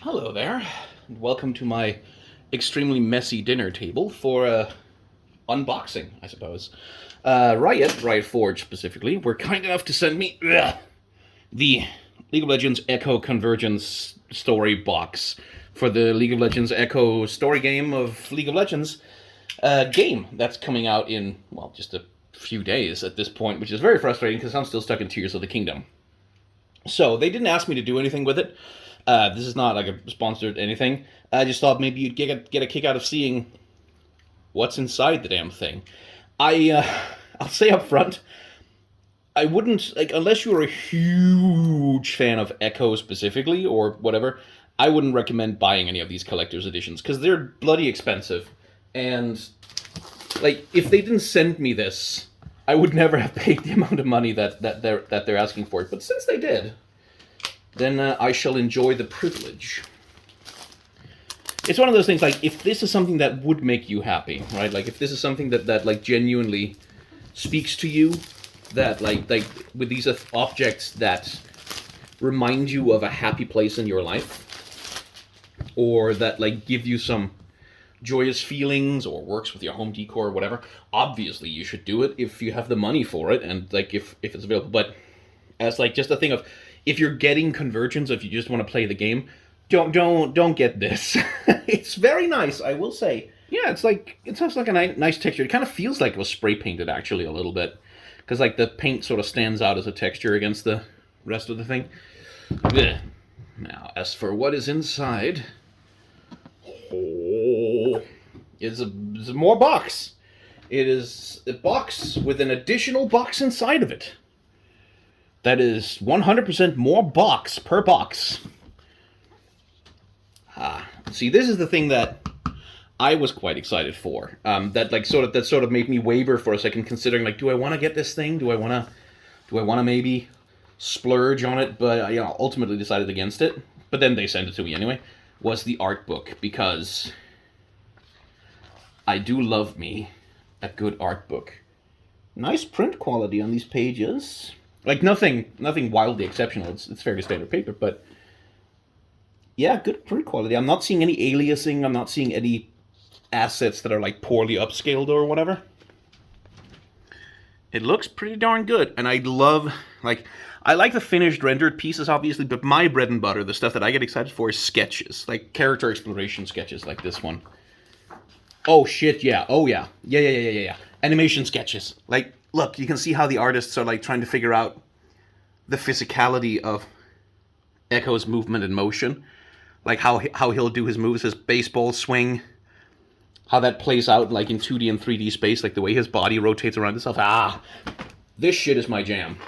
Hello there. Welcome to my extremely messy dinner table for unboxing, I suppose. Riot Forge specifically, were kind enough to send me the League of Legends Ekko Convergence story box for the League of Legends Ekko story game of League of Legends game that's coming out in, well, just a few days at this point, which is very frustrating because I'm still stuck in Tears of the Kingdom. So they didn't ask me to do anything with it. This is not like a sponsored anything. I just thought maybe you'd get a kick out of seeing what's inside the damn thing. I'll say up front, I wouldn't, like, unless you're a huge fan of Ekko specifically or whatever, I wouldn't recommend buying any of these collector's editions because they're bloody expensive. And like, if they didn't send me this, I would never have paid the amount of money that they're asking for it. But since they did, then I shall enjoy the privilege. It's one of those things, like, if this is something that would make you happy, right? Like, if this is something that like, genuinely speaks to you, that, like with these objects that remind you of a happy place in your life, or that, like, give you some joyous feelings, or works with your home decor or whatever, obviously you should do it if you have the money for it, and, like, if it's available. But as, like, just a thing of, if you're getting Convergence, if you just want to play the game, don't get this. It's very nice, I will say. Yeah, it has like a nice texture. It kind of feels like it was spray painted, actually, a little bit, because, like, the paint sort of stands out as a texture against the rest of the thing. Ugh. Now, as for what is inside, it's more box. It is a box with an additional box inside of it. That is 100% more box per box. See, this is the thing that I was quite excited for. That sort of made me waver for a second, considering, like, do I want to get this thing? Do I want to maybe splurge on it? But I ultimately decided against it. But then they sent it to me anyway. Was the art book, because I do love me a good art book. Nice print quality on these pages. Like, nothing wildly exceptional. It's fairly standard paper, but yeah, good print quality. I'm not seeing any aliasing. I'm not seeing any assets that are, like, poorly upscaled or whatever. It looks pretty darn good, and I love, like, I like the finished rendered pieces, obviously, but my bread and butter, the stuff that I get excited for, is sketches, like character exploration sketches, like this one. Oh shit, yeah. Oh yeah. Yeah. Animation sketches. Like, look, you can see how the artists are, like, trying to figure out the physicality of Ekko's movement and motion. Like, how he'll do his moves, his baseball swing, how that plays out, like, in 2D and 3D space, like the way his body rotates around itself. This shit is my jam.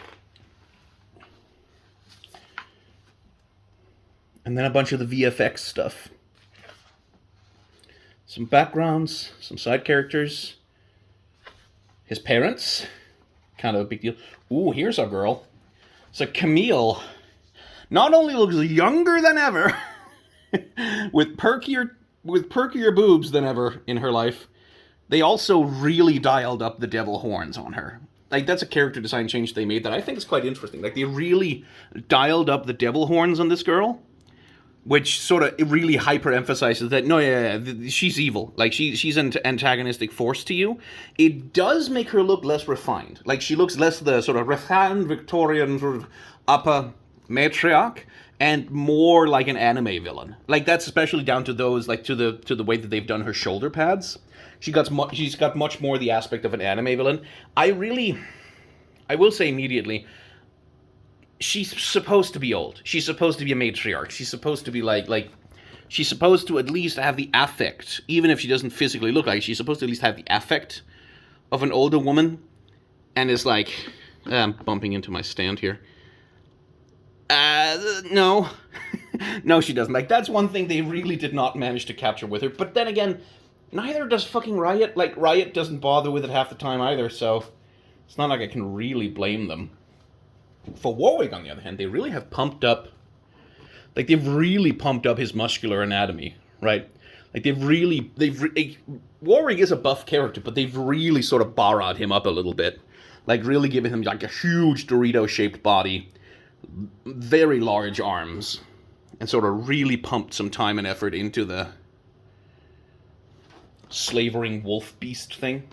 And then a bunch of the VFX stuff. Some backgrounds, some side characters. His parents, kind of a big deal. Ooh, here's our girl. So Camille not only looks younger than ever, with perkier boobs than ever in her life, they also really dialed up the devil horns on her. Like, that's a character design change they made that I think is quite interesting. Like, they really dialed up the devil horns on this girl, which sort of really hyper-emphasizes that, no, yeah, she's evil. Like, she's an antagonistic force to you. It does make her look less refined. Like, she looks less the sort of refined Victorian sort of upper matriarch, and more like an anime villain. Like, that's especially down to those, like, to the way that they've done her shoulder pads. She's got much more the aspect of an anime villain. I will say immediately, she's supposed to be old. She's supposed to be a matriarch. She's supposed to be like she's supposed to at least have the affect, even if she doesn't physically look like it, she's supposed to at least have the affect of an older woman. And it's like, I'm bumping into my stand here. No. No, she doesn't. Like, that's one thing they really did not manage to capture with her. But then again, neither does fucking Riot. Like, Riot doesn't bother with it half the time either, so it's not like I can really blame them. For Warwick, on the other hand, they really have pumped up, like, they've really pumped up his muscular anatomy, right? Like, Warwick is a buff character, but they've really sort of borrowed him up a little bit. Like, really giving him, like, a huge Dorito-shaped body, very large arms, and sort of really pumped some time and effort into the slavering wolf beast thing.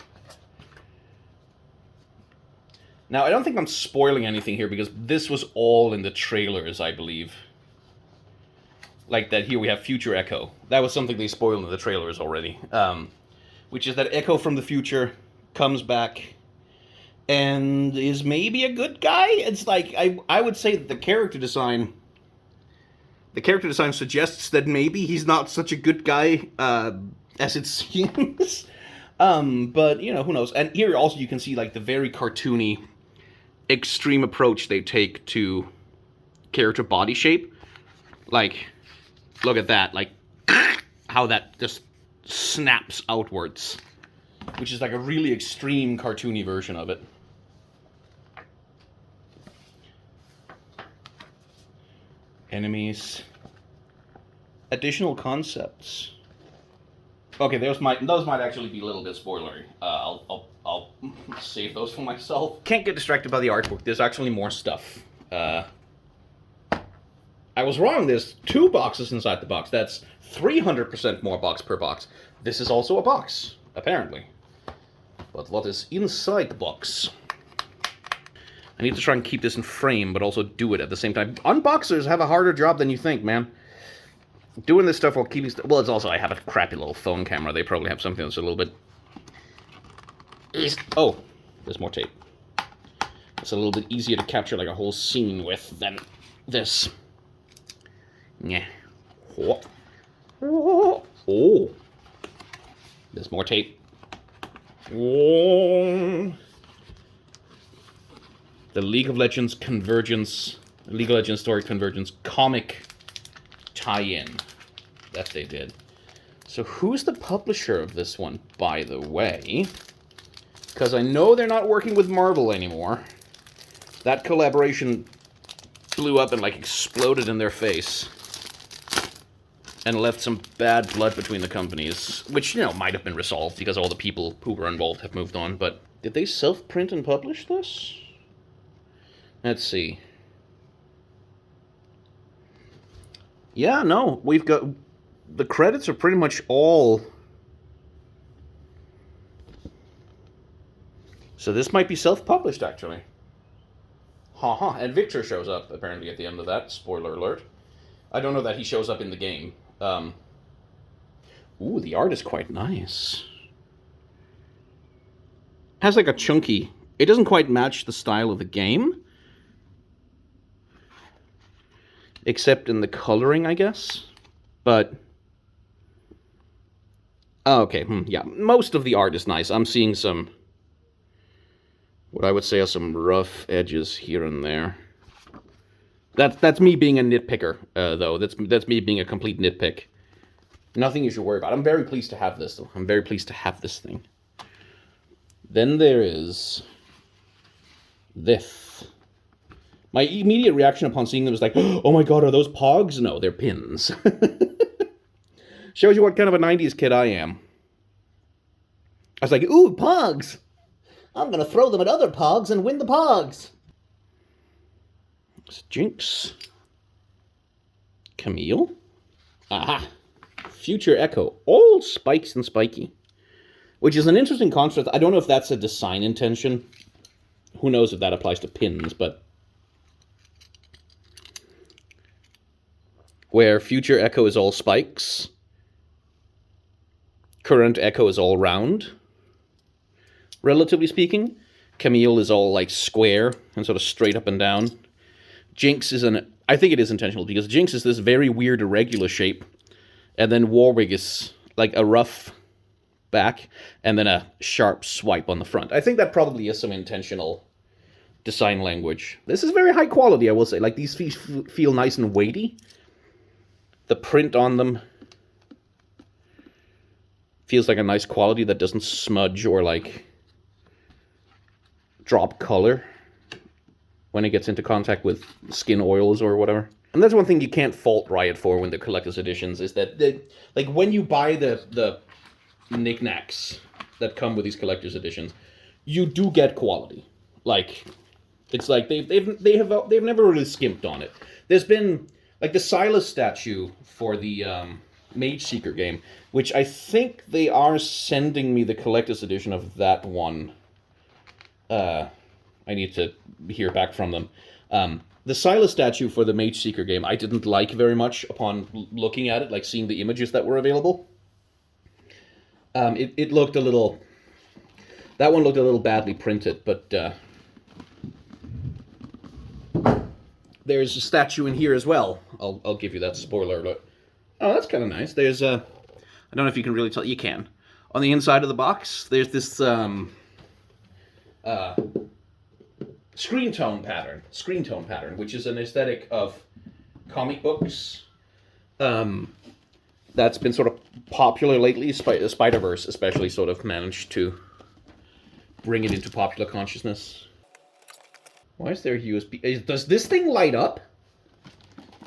Now, I don't think I'm spoiling anything here, because this was all in the trailers, I believe. Like that here we have future Ekko. That was something they spoiled in the trailers already. Which is that Ekko from the future comes back and is maybe a good guy. It's like, I would say that the character design suggests that maybe he's not such a good guy as it seems. But, you know, who knows. And here also you can see, like, the very cartoony, extreme approach they take to character body shape. Like, look at that. Like, how that just snaps outwards. Which is like a really extreme cartoony version of it. Enemies. Additional concepts. Okay, those might actually be a little bit spoilery. I'll save those for myself. Can't get distracted by the artwork. There's actually more stuff. I was wrong. There's 2 boxes inside the box. That's 300% more box per box. This is also a box, apparently. But what is inside the box? I need to try and keep this in frame, but also do it at the same time. Unboxers have a harder job than you think, man. Doing this stuff while keeping... Well, it's also, I have a crappy little phone camera. They probably have something that's a little bit... Oh, there's more tape. It's a little bit easier to capture like a whole scene with than this. Yeah. Oh. There's more tape. Oh. The League of Legends Convergence, League of Legends Story Convergence comic tie-in that they did. So who's the publisher of this one, by the way? Because I know they're not working with Marvel anymore. That collaboration blew up and like exploded in their face. And left some bad blood between the companies, which, you know, might have been resolved because all the people who were involved have moved on. But did they self-print and publish this? Let's see. Yeah, no, we've got... The credits are pretty much all... So this might be self-published, actually. Haha, and Victor shows up, apparently, at the end of that. Spoiler alert. I don't know that he shows up in the game. Ooh, the art is quite nice. Has like a chunky... It doesn't quite match the style of the game. Except in the coloring, I guess. But... Oh, okay, yeah. Most of the art is nice. I'm seeing some... What I would say are some rough edges here and there. That's me being a nitpicker, though. That's me being a complete nitpick. Nothing you should worry about. I'm very pleased to have this, though. I'm very pleased to have this thing. Then there is... this. My immediate reaction upon seeing them was like, oh my god, are those pogs? No, they're pins. Shows you what kind of a 90s kid I am. I was like, ooh, pogs! I'm gonna throw them at other pogs and win the pogs! It's Jinx. Camille. Aha! Future Ekko. All spikes and spiky. Which is an interesting concept. I don't know if that's a design intention. Who knows if that applies to pins, but... Where future Ekko is all spikes. Current Ekko is all round. Relatively speaking. Camille is all like square and sort of straight up and down. Jinx is an... I think it is intentional, because Jinx is this very weird irregular shape. And then Warwick is like a rough back, and then a sharp swipe on the front. I think that probably is some intentional design language. This is very high quality, I will say. Like, these feel nice and weighty. The print on them feels like a nice quality that doesn't smudge or, like, drop color when it gets into contact with skin oils or whatever. And that's one thing you can't fault Riot for when they're collector's editions, is that, like, when you buy the knickknacks that come with these collector's editions, you do get quality. Like, it's like they've never really skimped on it. There's been like the Silas statue for the Mage Seeker game, which I think they are sending me the collector's edition of that one. I need to hear back from them. The Silas statue for the Mage Seeker game I didn't like very much upon looking at it, like seeing the images that were available. It looked a little... That one looked a little badly printed, but there's a statue in here as well. I'll give you that spoiler alert. Oh, that's kind of nice. There's a... I don't know if you can really tell. You can. On the inside of the box, there's this screen tone pattern, which is an aesthetic of comic books. That's been sort of popular lately. Spider-Verse especially sort of managed to bring it into popular consciousness. Why is there a USB? Does this thing light up?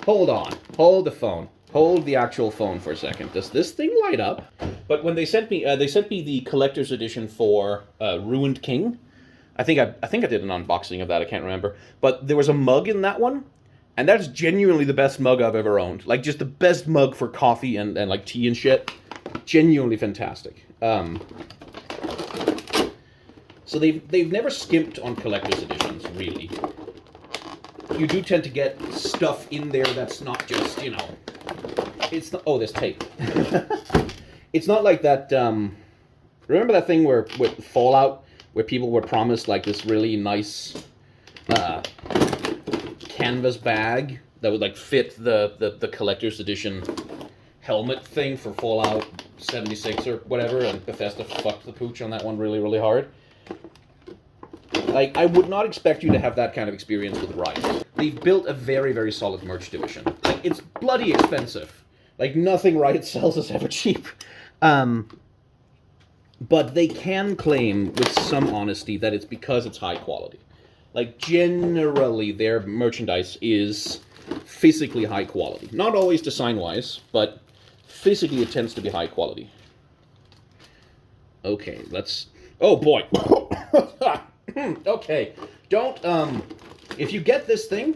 Hold on. Hold the phone. Hold the actual phone for a second. Does this thing light up? But when they sent me the collector's edition for Ruined King. I think I did an unboxing of that. I can't remember. But there was a mug in that one, and that's genuinely the best mug I've ever owned. Like just the best mug for coffee and like tea and shit. Genuinely fantastic. So they've never skimped on collector's editions, really. You do tend to get stuff in there that's not just, you know... It's not... Oh, there's tape. It's not like that... remember that thing with Fallout, where people were promised, like, this really nice canvas bag that would, like, fit the collector's edition helmet thing for Fallout 76 or whatever, and Bethesda fucked the pooch on that one really, really hard? Like, I would not expect you to have that kind of experience with Riot. They've built a very, very solid merch division. Like, it's bloody expensive. Like, nothing Riot sells is ever cheap. But they can claim with some honesty that it's because it's high quality. Like, generally, their merchandise is physically high quality. Not always design-wise, but physically it tends to be high quality. Okay, let's... Oh, boy. Okay, don't, if you get this thing,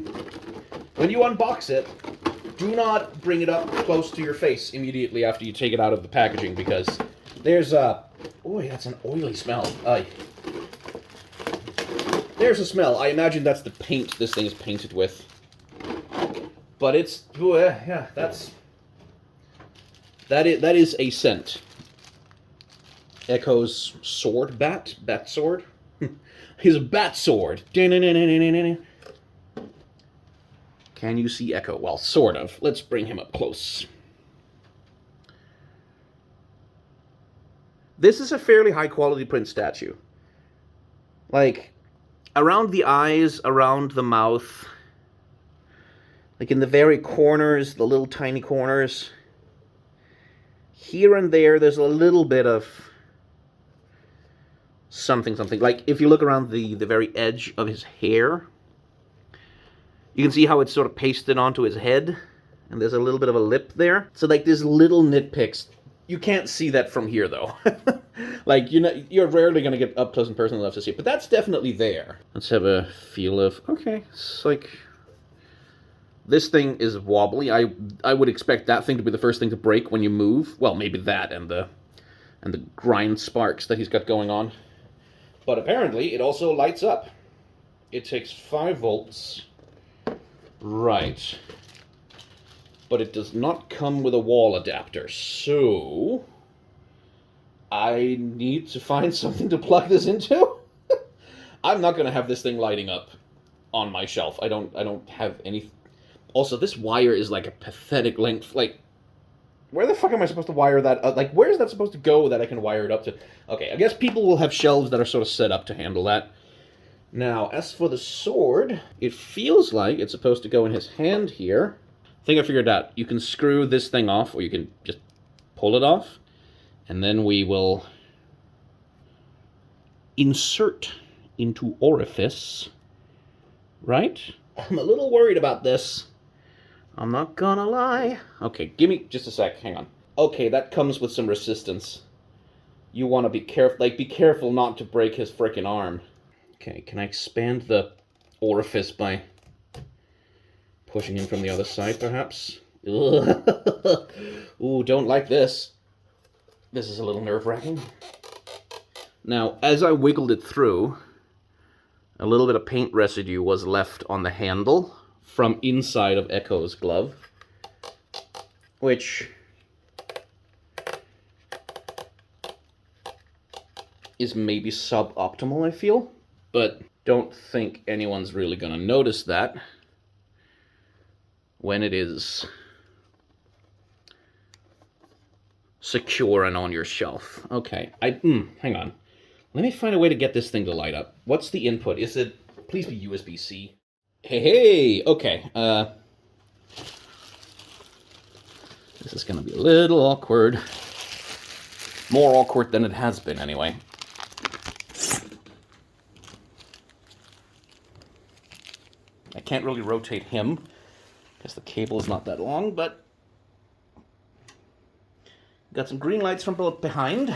when you unbox it, do not bring it up close to your face immediately after you take it out of the packaging, because there's a... Boy, that's an oily smell. There's a smell. I imagine that's the paint this thing is painted with. But it's... yeah, that is a scent. Ekko's sword bat sword. His bat sword. Can you see Ekko? Well, sort of. Let's bring him up close. This is a fairly high-quality print statue. Like, around the eyes, around the mouth, like in the very corners, the little tiny corners, here and there's a little bit of something. Like, if you look around the very edge of his hair, you can see how it's sort of pasted onto his head, and there's a little bit of a lip there. So, like, there's little nitpicks. You can't see that from here, though. Like, you know, you're rarely going to get up close and personal enough to see it, but that's definitely there. Let's have a feel of... Okay, it's like... This thing is wobbly. I would expect that thing to be the first thing to break when you move. Well, maybe that and the grind sparks that he's got going on. But apparently, it also lights up. It takes 5 volts. Right. But it does not come with a wall adapter, so... I need to find something to plug this into? I'm not going to have this thing lighting up on my shelf. I don't have any... Also, this wire is like a pathetic length. Like, where the fuck am I supposed to wire that? Like, where is that supposed to go that I can wire it up to? Okay, I guess people will have shelves that are sort of set up to handle that. Now, as for the sword, it feels like it's supposed to go in his hand here. I think I figured out. You can screw this thing off, or you can just pull it off. And then we will insert into orifice. Right? I'm a little worried about this. I'm not gonna lie. Okay, give me just a sec. Hang on. Okay, that comes with some resistance. You want to be careful. Like, be careful not to break his frickin' arm. Okay, can I expand the orifice by Pushing in from the other side, perhaps. Ooh, don't like this. This is a little nerve-wracking. Now, as I wiggled it through, a little bit of paint residue was left on the handle from inside of Ekko's glove, which is maybe suboptimal, I feel, but don't think anyone's really gonna notice that when it is secure and on your shelf. Okay, hang on. Let me find a way to get this thing to light up. What's the input? Is it, please be USB-C. Hey, okay. This is gonna be a little awkward. More awkward than it has been, anyway. I can't really rotate him, because the cable is not that long, but got some green lights from behind,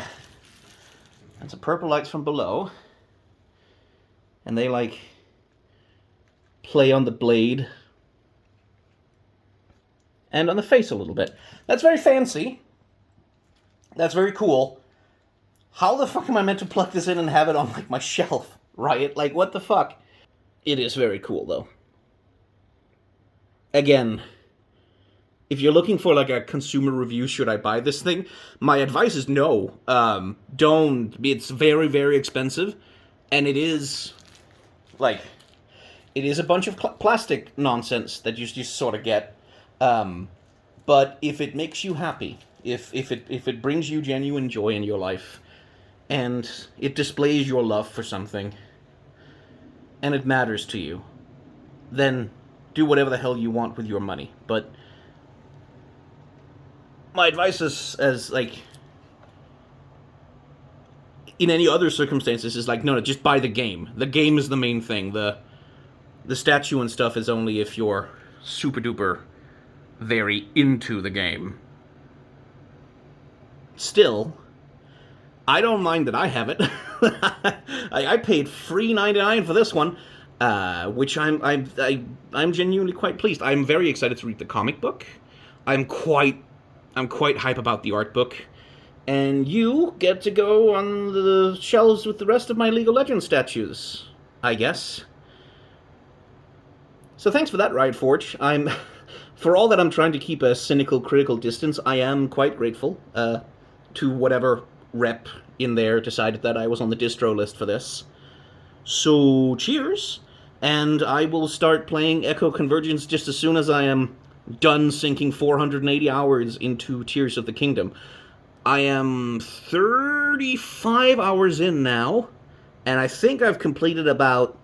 and some purple lights from below, and they, like, play on the blade and on the face a little bit. That's very fancy. That's very cool. How the fuck am I meant to plug this in and have it on, like, my shelf, Riot? Like, what the fuck? It is very cool, though. Again, if you're looking for, like, a consumer review, should I buy this thing? My advice is no. Don't. It's very, very expensive. And it is, like, it is a bunch of plastic nonsense that you just sort of get. But if it makes you happy, if it brings you genuine joy in your life, and it displays your love for something, and it matters to you, then do whatever the hell you want with your money. But my advice is, as, like, in any other circumstances, is like, no, just buy the game. The game is the main thing. The statue and stuff is only if you're super duper very into the game. Still, I don't mind that I have it. I paid $3.99 for this one, which I'm genuinely quite pleased. I'm very excited to read the comic book. I'm quite hype about the art book. And you get to go on the shelves with the rest of my League of Legends statues, I guess. So thanks for that, Riot Forge. For all that I'm trying to keep a cynical, critical distance, I am quite grateful to whatever rep in there decided that I was on the distro list for this. So, cheers, and I will start playing Ekko Convergence just as soon as I am done sinking 480 hours into Tears of the Kingdom. I am 35 hours in now, and I think I've completed about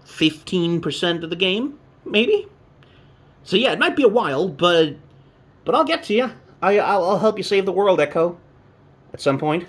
15% of the game, maybe? So yeah, it might be a while, but I'll get to you. I'll help you save the world, Ekko, at some point.